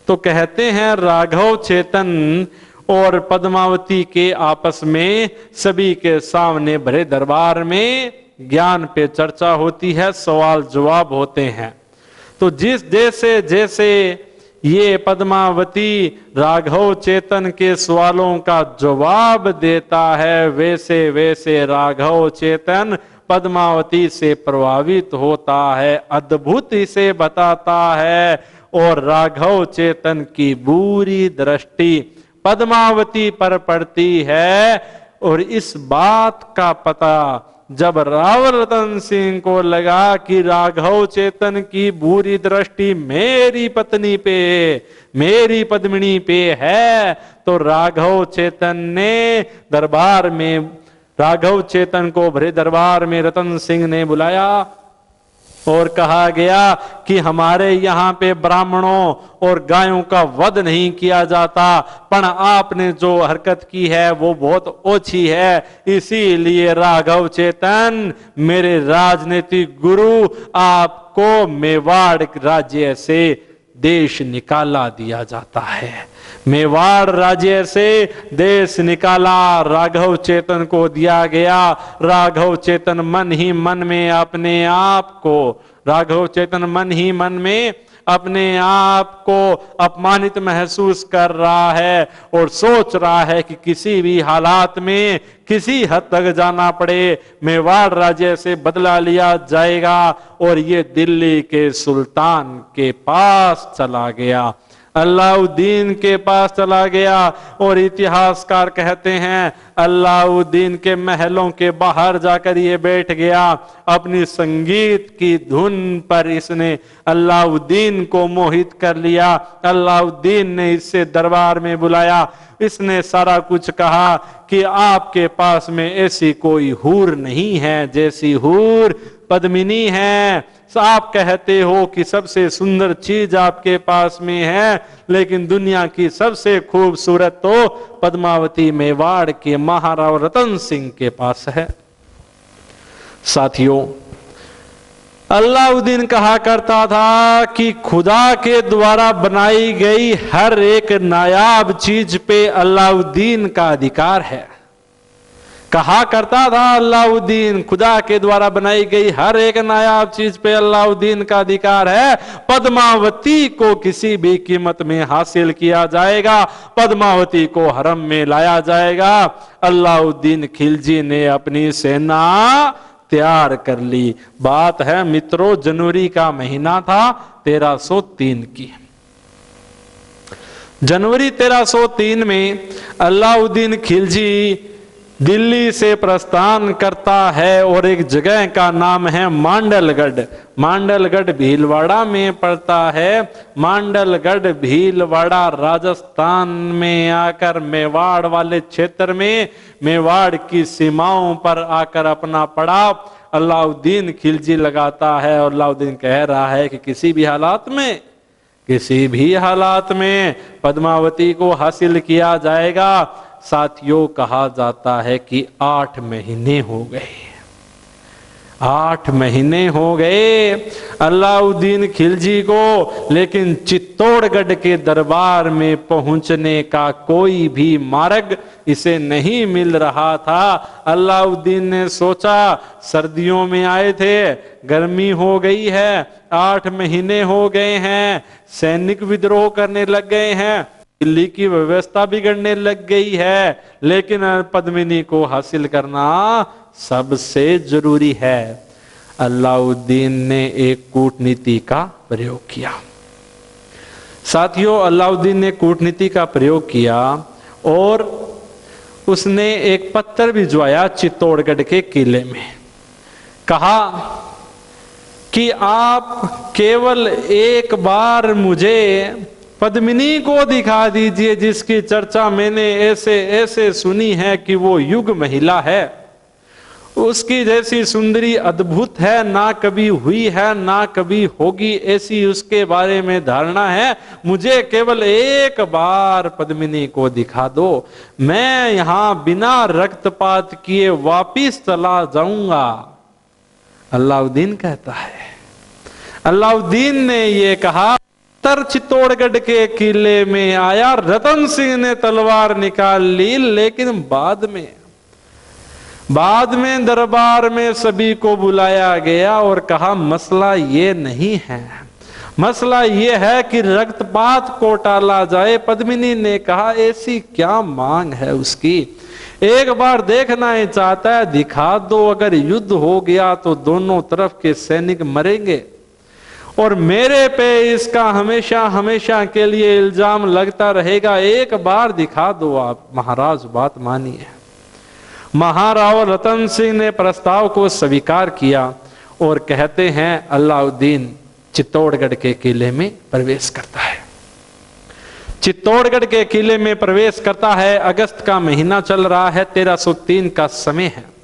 तो कहते हैं राघव चेतन और पद्मावती के आपस में सभी के सामने भरे दरबार में ज्ञान पे चर्चा होती है, सवाल जवाब होते हैं। तो जैसे जैसे ये पद्मावती राघव चेतन के सवालों का जवाब देता है, वैसे वैसे राघव चेतन पद्मावती से प्रभावित होता है, अद्भुत इसे बताता है और राघव चेतन की बुरी दृष्टि पद्मावती पर पड़ती है। और इस बात का पता जब राव रतन सिंह को लगा कि राघव चेतन की बुरी दृष्टि मेरी पत्नी पे, मेरी पद्मिनी पे है, तो राघव चेतन ने दरबार में, राघव चेतन को भरे दरबार में रतन सिंह ने बुलाया और कहा गया कि हमारे यहाँ पे ब्राह्मणों और गायों का वध नहीं किया जाता, पर आपने जो हरकत की है वो बहुत ओछी है। इसीलिए राघव चेतन मेरे राजनीतिक गुरु, आपको मेवाड़ राज्य से देश निकाला दिया जाता है। मेवाड़ राज्य से देश निकाला राघव चेतन को दिया गया। राघव चेतन मन ही मन में अपने आप को, राघव चेतन मन ही मन में अपने आप को अपमानित महसूस कर रहा है और सोच रहा है कि किसी भी हालात में किसी हद तक जाना पड़े, मेवाड़ राज्य से बदला लिया जाएगा। और ये दिल्ली के सुल्तान के पास चला गया, अलाउद्दीन के पास चला गया। और इतिहासकार कहते हैं अलाउद्दीन के महलों के बाहर जाकर ये बैठ गया। अपनी संगीत की धुन पर इसने अलाउद्दीन को मोहित कर लिया। अलाउद्दीन ने इससे दरबार में बुलाया। इसने सारा कुछ कहा कि आपके पास में ऐसी कोई हूर नहीं है जैसी हूर पद्मिनी है। आप कहते हो कि सबसे सुंदर चीज आपके पास में है, लेकिन दुनिया की सबसे खूबसूरत तो पद्मावती मेवाड़ के महाराव रतन सिंह के पास है। साथियों, अलाउद्दीन कहा करता था कि खुदा के द्वारा बनाई गई हर एक नायाब चीज पे अलाउद्दीन का अधिकार है। कहा करता था अलाउद्दीन, खुदा के द्वारा बनाई गई हर एक नायाब चीज पे अलाउद्दीन का अधिकार है। पद्मावती को किसी भी कीमत में हासिल किया जाएगा, पद्मावती को हरम में लाया जाएगा। अलाउद्दीन खिलजी ने अपनी सेना तैयार कर ली। बात है मित्रों, जनवरी का महीना था 1303 की। जनवरी 1303 में अलाउद्दीन खिलजी दिल्ली से प्रस्थान करता है और एक जगह का नाम है मांडलगढ़। मांडलगढ़ भीलवाड़ा में पड़ता है। मांडलगढ़ भीलवाड़ा राजस्थान में आकर मेवाड़ वाले क्षेत्र में, मेवाड़ की सीमाओं पर आकर अपना पड़ाव अलाउद्दीन खिलजी लगाता है। और अलाउद्दीन कह रहा है कि किसी भी हालात में पद्मावती को हासिल किया जाएगा। साथियों, कहा जाता है कि 8 महीने हो गए। 8 महीने हो गए अलाउद्दीन खिलजी को, लेकिन चित्तौड़गढ़ के दरबार में पहुंचने का कोई भी मार्ग इसे नहीं मिल रहा था। अलाउद्दीन ने सोचा, सर्दियों में आए थे, गर्मी हो गई है, 8 महीने हो गए हैं, सैनिक विद्रोह करने लग गए हैं, दिल्ली की व्यवस्था बिगड़ने लग गई है, लेकिन पद्मिनी को हासिल करना सबसे जरूरी है। अलाउद्दीन ने एक कूटनीति का प्रयोग किया। साथियों, अलाउद्दीन ने कूटनीति का प्रयोग किया और उसने एक पत्र भिजवाया चित्तौड़गढ़ के किले में। कहा कि आप केवल एक बार मुझे पद्मिनी को दिखा दीजिए, जिसकी चर्चा मैंने ऐसे ऐसे सुनी है कि वो युग महिला है, उसकी जैसी सुंदरी अद्भुत है, ना कभी हुई है ना कभी होगी, ऐसी उसके बारे में धारणा है। मुझे केवल एक बार पद्मिनी को दिखा दो, मैं यहां बिना रक्तपात किए वापिस चला जाऊंगा। अलाउद्दीन कहता है। अलाउद्दीन ने ये कहा, चित्तौड़गढ़ के किले में आया, रतन सिंह ने तलवार निकाल ली, लेकिन बाद में दरबार में सभी को बुलाया गया और कहा मसला ये नहीं है, मसला ये है कि रक्तपात को टाला जाए। पद्मिनी ने कहा ऐसी क्या मांग है उसकी, एक बार देखना ही चाहता है, दिखा दो। अगर युद्ध हो गया तो दोनों तरफ के सैनिक मरेंगे और मेरे पे इसका हमेशा हमेशा के लिए इल्जाम लगता रहेगा। एक बार दिखा दो आप। महाराज बात मानिए। महाराव रतन सिंह ने प्रस्ताव को स्वीकार किया और कहते हैं अलाउद्दीन चित्तौड़गढ़ के किले में प्रवेश करता है। चित्तौड़गढ़ के किले में प्रवेश करता है। अगस्त का महीना चल रहा है, 1303 का समय है।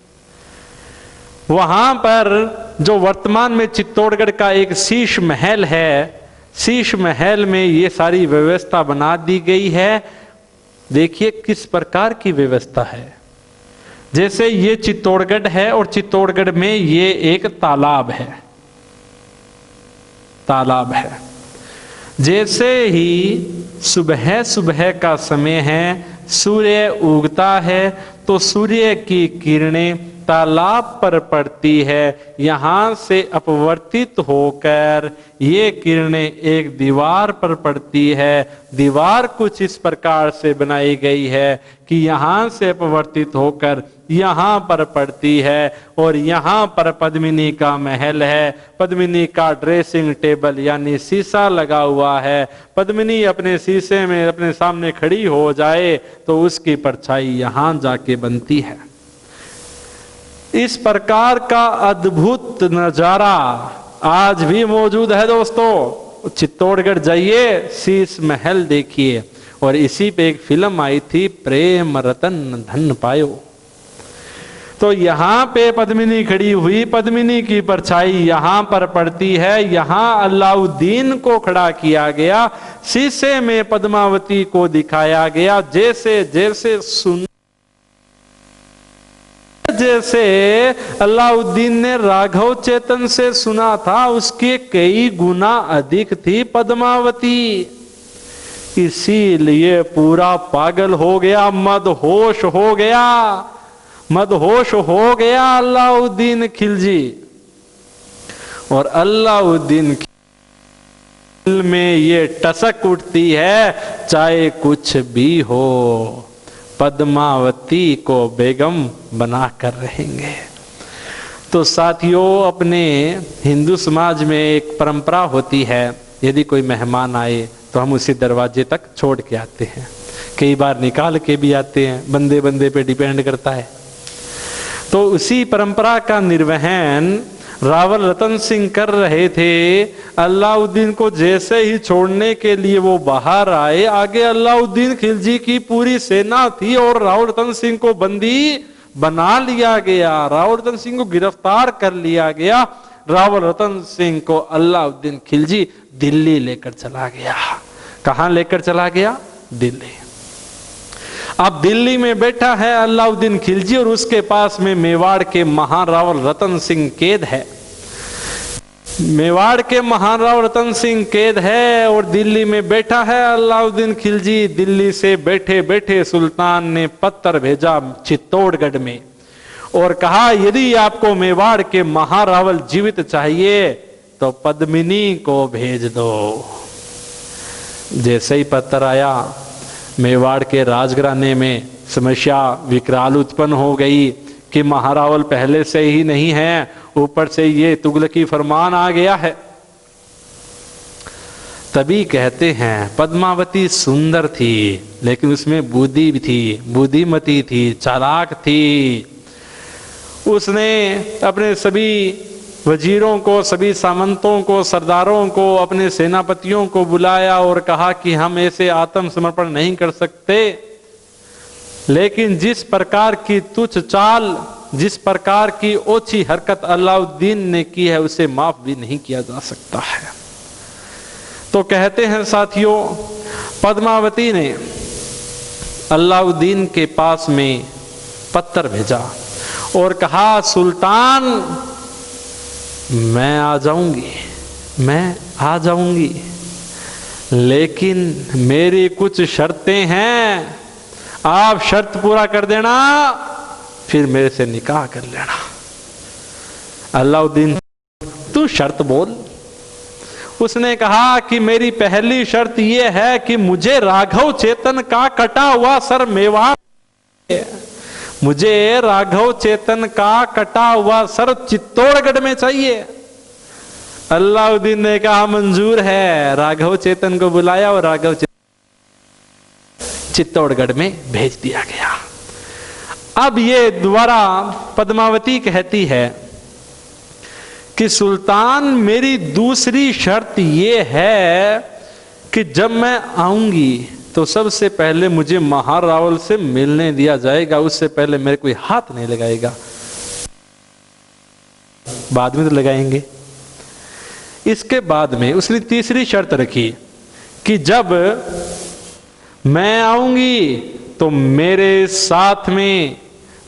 वहां पर जो वर्तमान में चित्तौड़गढ़ का एक शीश महल है, शीश महल में ये सारी व्यवस्था बना दी गई है। देखिए किस प्रकार की व्यवस्था है। जैसे ये चित्तौड़गढ़ है और चित्तौड़गढ़ में ये एक तालाब है। जैसे ही सुबह सुबह का समय है, सूर्य उगता है तो सूर्य की किरणें तालाब पर पड़ती है। यहां से अपवर्तित होकर ये किरणें एक दीवार पर पड़ती है। दीवार कुछ इस प्रकार से बनाई गई है कि यहां से अपवर्तित होकर यहां पर पड़ती है और यहां पर पद्मिनी का महल है। पद्मिनी का ड्रेसिंग टेबल यानी शीशा लगा हुआ है। पद्मिनी अपने शीशे में अपने सामने खड़ी हो जाए तो उसकी परछाई यहां जाके बनती है। इस प्रकार का अद्भुत नजारा आज भी मौजूद है दोस्तों। चित्तौड़गढ़ जाइए, शीश महल देखिए। और इसी पे एक फिल्म आई थी, प्रेम रतन धन पायो। तो यहाँ पे पद्मिनी खड़ी हुई, पद्मिनी की परछाई यहाँ पर पड़ती है। यहाँ अलाउद्दीन को खड़ा किया गया, शीशे में पद्मावती को दिखाया गया। जैसे जैसे जैसे अलाउद्दीन ने राघव चेतन से सुना था उसके कई गुना अधिक थी पद्मावती। इसीलिए पूरा पागल हो गया, मदहोश हो गया, मदहोश हो गया अलाउद्दीन खिलजी। और अलाउद्दीन में ये टसक उठती है, चाहे कुछ भी हो पद्मावती को बेगम बना कर रहेंगे। तो साथियों, अपने हिंदू समाज में एक परंपरा होती है, यदि कोई मेहमान आए तो हम उसी दरवाजे तक छोड़ के आते हैं, कई बार निकाल के भी आते हैं, बंदे बंदे पे डिपेंड करता है। तो उसी परंपरा का निर्वहन रावल रतन सिंह कर रहे थे। अलाउद्दीन को जैसे ही छोड़ने के लिए वो बाहर आए, आगे अलाउद्दीन खिलजी की पूरी सेना थी और रावल रतन सिंह को बंदी बना लिया गया, रावल रतन सिंह को गिरफ्तार कर लिया गया। रावल रतन सिंह को अलाउद्दीन खिलजी दिल्ली लेकर चला गया। कहां लेकर चला गया? दिल्ली। अब दिल्ली में बैठा है अलाउद्दीन खिलजी और उसके पास में मेवाड़ के महान रावल रतन सिंह कैद है। मेवाड़ के महान रावल रतन सिंह कैद है और दिल्ली में बैठा है अलाउद्दीन खिलजी। दिल्ली से बैठे बैठे सुल्तान ने पत्र भेजा चित्तौड़गढ़ में और कहा, यदि आपको मेवाड़ के महारावल जीवित चाहिए तो पद्मिनी को भेज दो। जैसे ही पत्र आया, मेवाड़ के राजघराने में समस्या विकराल उत्पन्न हो गई कि महारावल पहले से ही नहीं है, ऊपर से ये तुगलकी फरमान आ गया है। तभी कहते हैं पद्मावती सुंदर थी, लेकिन उसमें बुद्धि भी थी, बुद्धिमती थी, चालाक थी। उसने अपने सभी वजीरों को, सभी सामंतों को, सरदारों को, अपने सेनापतियों को बुलाया और कहा कि हम ऐसे आत्मसमर्पण नहीं कर सकते, लेकिन जिस प्रकार की तुच्छ चाल, जिस प्रकार की ओछी हरकत अलाउद्दीन ने की है, उसे माफ भी नहीं किया जा सकता है। तो कहते हैं साथियों, पद्मावती ने अलाउद्दीन के पास में पत्र भेजा और कहा, सुल्तान मैं आ जाऊंगी, मैं आ जाऊंगी, लेकिन मेरी कुछ शर्तें हैं, आप शर्त पूरा कर देना, फिर मेरे से निकाह कर लेना। अलाउद्दीन, तू शर्त बोल। उसने कहा कि मेरी पहली शर्त यह है कि मुझे राघव चेतन का कटा हुआ सर मेवाड़, मुझे राघव चेतन का कटा हुआ सर चित्तौड़गढ़ में चाहिए। अलाउद्दीन ने कहा मंजूर है। राघव चेतन को बुलाया और राघव चेतन चित्तौड़गढ़ में भेज दिया गया। अब ये दोबारा पद्मावती कहती है कि सुल्तान, मेरी दूसरी शर्त ये है कि जब मैं आऊंगी तो सबसे पहले मुझे महारावल से मिलने दिया जाएगा, उससे पहले मेरे कोई हाथ नहीं लगाएगा, बाद में तो लगाएंगे। इसके बाद में उसने तीसरी शर्त रखी कि जब मैं आऊंगी तो मेरे साथ में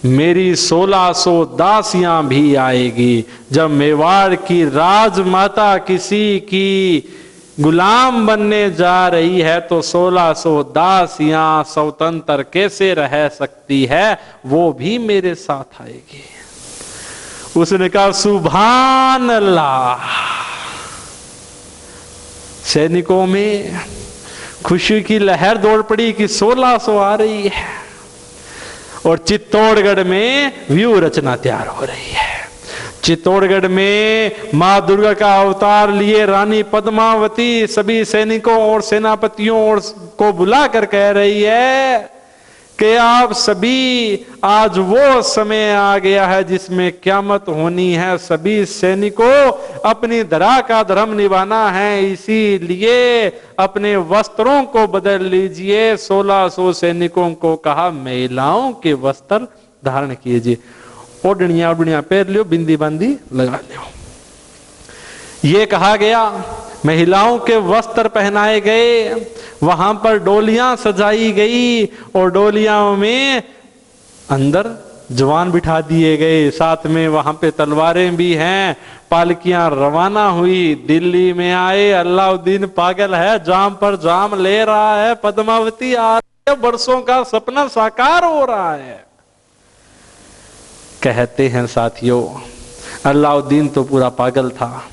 मेरी 1600 दासियां भी आएगी। जब मेवाड़ की राजमाता किसी की गुलाम बनने जा रही है तो 1600 दासियां स्वतंत्र कैसे रह सकती है, वो भी मेरे साथ आएगी। उसने कहा सुभान अल्लाह। सैनिकों में खुशी की लहर दौड़ पड़ी कि 1600 आ रही है और चित्तौड़गढ़ में व्यू रचना तैयार हो रही है। चित्तौड़गढ़ में मां दुर्गा का अवतार लिए रानी पद्मावती सभी सैनिकों और सेनापतियों और को बुला कर कह रही है कि आप सभी, आज वो समय आ गया है जिसमें क्यामत होनी है। सभी सैनिकों, अपनी धरा का धर्म निभाना है, इसीलिए अपने वस्त्रों को बदल लीजिए। 1600 सैनिकों को कहा महिलाओं के वस्त्र धारण कीजिए, ओढ़निया ओढ़निया पहन लियो, बिंदी बांदी लगा लियो। ये कहा गया, महिलाओं के वस्त्र पहनाए गए, वहां पर डोलियां सजाई गई और डोलियां में अंदर जवान बिठा दिए गए, साथ में वहां पे तलवारें भी हैं। पालकियां रवाना हुई, दिल्ली में आए। अलाउद्दीन पागल है, जाम पर जाम ले रहा है, पद्मावती आ रही है, वर्षों का सपना साकार हो रहा है। कहते हैं साथियों, अलाउद्दीन तो पूरा पागल था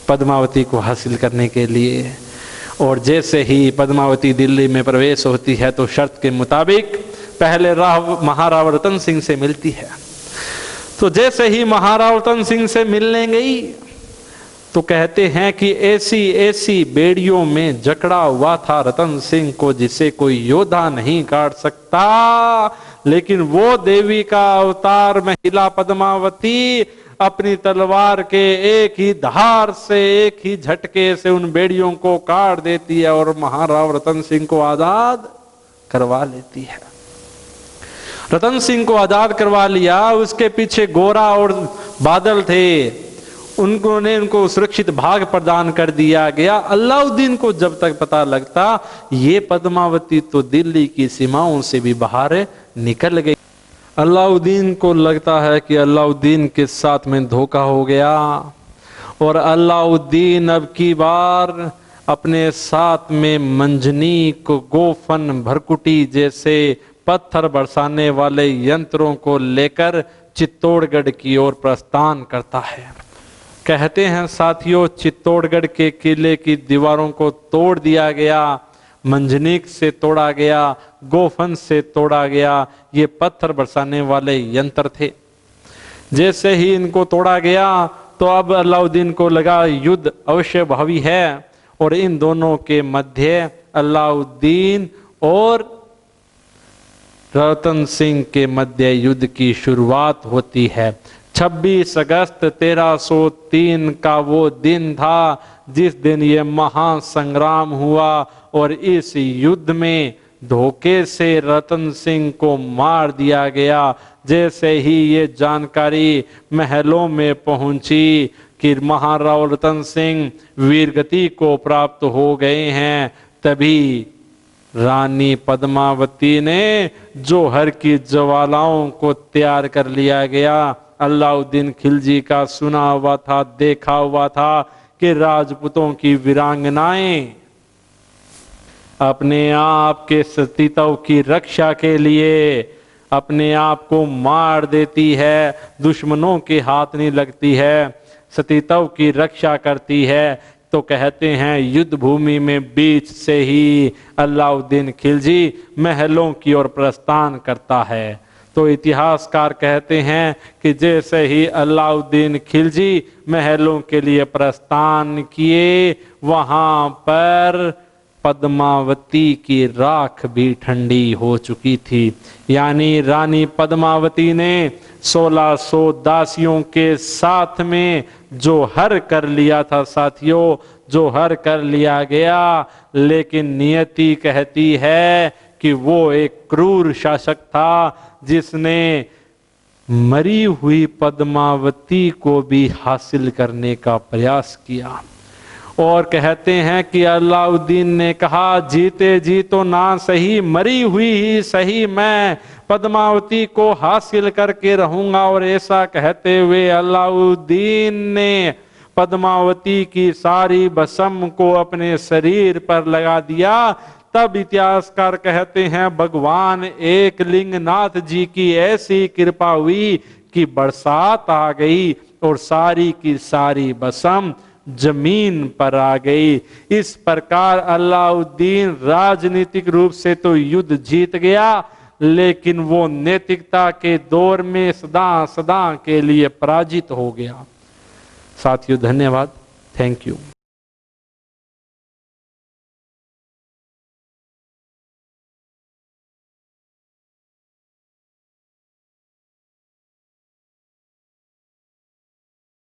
पद्मावती को हासिल करने के लिए। और जैसे ही पद्मावती दिल्ली में प्रवेश होती है तो शर्त के मुताबिक पहले महाराव रतन सिंह से मिलती है। तो जैसे ही महाराव रतन सिंह से मिलने गई तो कहते हैं कि ऐसी ऐसी बेड़ियों में जकड़ा हुआ था रतन सिंह को जिसे कोई योद्धा नहीं काट सकता। लेकिन वो देवी का अवतार महिला पद्मावती अपनी तलवार के एक ही धार से, एक ही झटके से उन बेड़ियों को काट देती है और महाराव रतन सिंह को आजाद करवा लेती है। रतन सिंह को आजाद करवा लिया। उसके पीछे गोरा और बादल थे, उनको सुरक्षित भाग प्रदान कर दिया गया। अलाउद्दीन को जब तक पता लगता ये पद्मावती तो दिल्ली की सीमाओं से भी बाहर निकल गई। अलाउद्दीन को लगता है कि अलाउद्दीन के साथ में धोखा हो गया और अलाउद्दीन अब की बार अपने साथ में मंजनीक, गोफन, भरकुटी जैसे पत्थर बरसाने वाले यंत्रों को लेकर चित्तौड़गढ़ की ओर प्रस्थान करता है। कहते हैं साथियों, चित्तौड़गढ़ के किले की दीवारों को तोड़ दिया गया, मंजनीक से तोड़ा गया, गोफन से तोड़ा गया। ये पत्थर बरसाने वाले यंत्र थे। जैसे ही इनको तोड़ा गया तो अब अलाउद्दीन को लगा युद्ध अवश्य भावी है और इन दोनों के मध्य अलाउद्दीन और रतन सिंह के मध्य युद्ध की शुरुआत होती है। 26 अगस्त 1303 का वो दिन था जिस दिन ये महासंग्राम हुआ और इस युद्ध में धोखे से रतन सिंह को मार दिया गया। जैसे ही ये जानकारी महलों में पहुंची कि महाराव रतन सिंह वीरगति को प्राप्त हो गए हैं, तभी रानी पद्मावती ने जौहर की ज्वालाओं को तैयार कर लिया गया। अलाउद्दीन खिलजी का सुना हुआ था, देखा हुआ था कि राजपूतों की वीरांगनाएं अपने आप के सतीत्व की रक्षा के लिए अपने आप को मार देती है, दुश्मनों के हाथ नहीं लगती है, सतीत्व की रक्षा करती है। तो कहते हैं युद्ध भूमि में बीच से ही अलाउद्दीन खिलजी महलों की ओर प्रस्थान करता है। तो इतिहासकार कहते हैं कि जैसे ही अलाउद्दीन खिलजी महलों के लिए प्रस्थान किए, वहां पर पद्मावती की राख भी ठंडी हो चुकी थी। यानी रानी पद्मावती ने 1600 दासियों के साथ में जौहर कर लिया था। साथियों, जौहर कर लिया गया, लेकिन नियति कहती है कि वो एक क्रूर शासक था जिसने मरी हुई पद्मावती को भी हासिल करने का प्रयास किया। और कहते हैं कि अलाउद्दीन ने कहा, जीते जी तो ना सही, मरी हुई ही सही, मैं पद्मावती को हासिल करके रहूंगा। और ऐसा कहते हुए अलाउद्दीन ने पद्मावती की सारी भस्म को अपने शरीर पर लगा दिया। तब इतिहासकार कहते हैं भगवान एकलिंगनाथ जी की ऐसी कृपा हुई कि बरसात आ गई और सारी की सारी भस्म जमीन पर आ गई। इस प्रकार अलाउद्दीन राजनीतिक रूप से तो युद्ध जीत गया, लेकिन वो नैतिकता के दौर में सदा सदा के लिए पराजित हो गया। साथियों, धन्यवाद। Thank you.